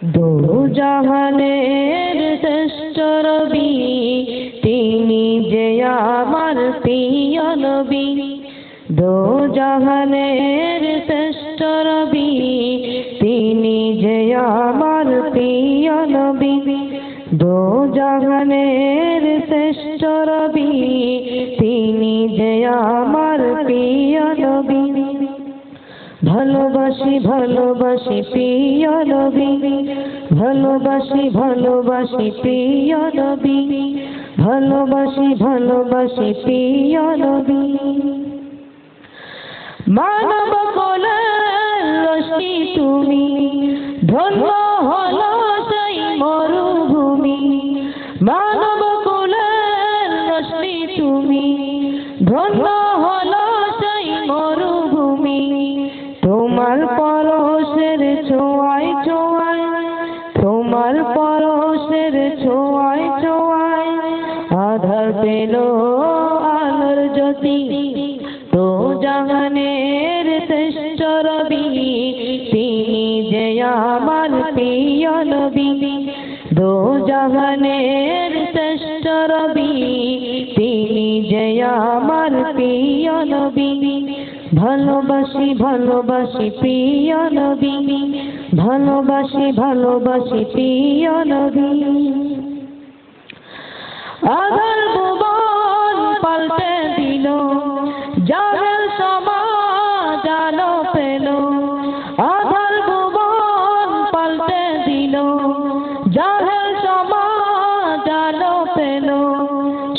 দো জাহানের শ্রেষ্ঠ নবী তিনি যে আমার প্রিয় নবী। দো জাহানের শ্রেষ্ঠ নবী তিনি যে আমার প্রিয় নবী। দো জাহানের শ্রেষ্ঠ নবী তিনি যে আমার প্রিয় নবী। ভালোবাসি ভালোবাসি প্রিয় নবী, ভালোবাসি ভালোবাসি প্রিয় নবী, ভালোবাসি ভালোবাসি প্রিয় নবী। মানব কোলের রশ্মি তুমি, ধন্য হলো সেই মরুভূমি। মানব কোলের রশ্মি তুমি, ধন্য হলো সেই মরুভূমি। তোমার পরশের ছোঁয়ায় ছোঁয়ায়, তোমার পরশের ছোঁয়ায় ছোঁয়ায় আধার পেল আলোর জ্যোতি। দো জাহানের শ্রেষ্ঠ নবী তিনি যে আমার প্রিয় নবী। দো জাহানের শ্রেষ্ঠ নবী তিনি যে আমার প্রিয় নবী। ভালোবাসি ভালোবাসি প্রিয় নবী, ভালোবাসি ভালোবাসি প্রিয় নবী। আধার ভুবন পাল্টে দিল, জাহেল সমাজ আলো পেল। আধার ভুবন পাল্টে দিল, জাহেল সমাজ আলো পেল।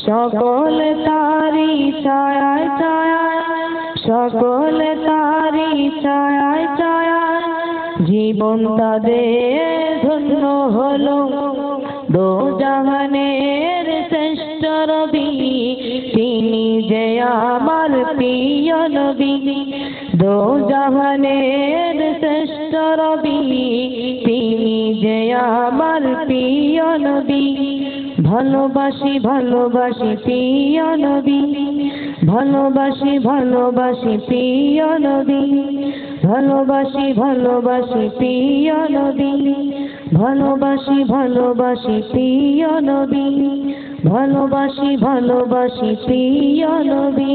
সকলে তারি ছায়ায় ছায়ায়, সকলে তারি ছায়ায় ছায়ায় জীবন তাদের ধন্য হলো। দো জাহানের শ্রেষ্ঠ নবী তিনি যে আমার প্রিয় নবী। দো জাহানের শ্রেষ্ঠ নবী তিনি যে আমার প্রিয় নবী। ভালোবাসি ভালোবাসি প্রিয় নবী, ভালোবাসি ভালোবাসি প্রিয় নবী, ভালোবাসি ভালোবাসি প্রিয় নবী, ভালোবাসি ভালোবাসি প্রিয় নবী, ভালোবাসি ভালোবাসি প্রিয় নবী।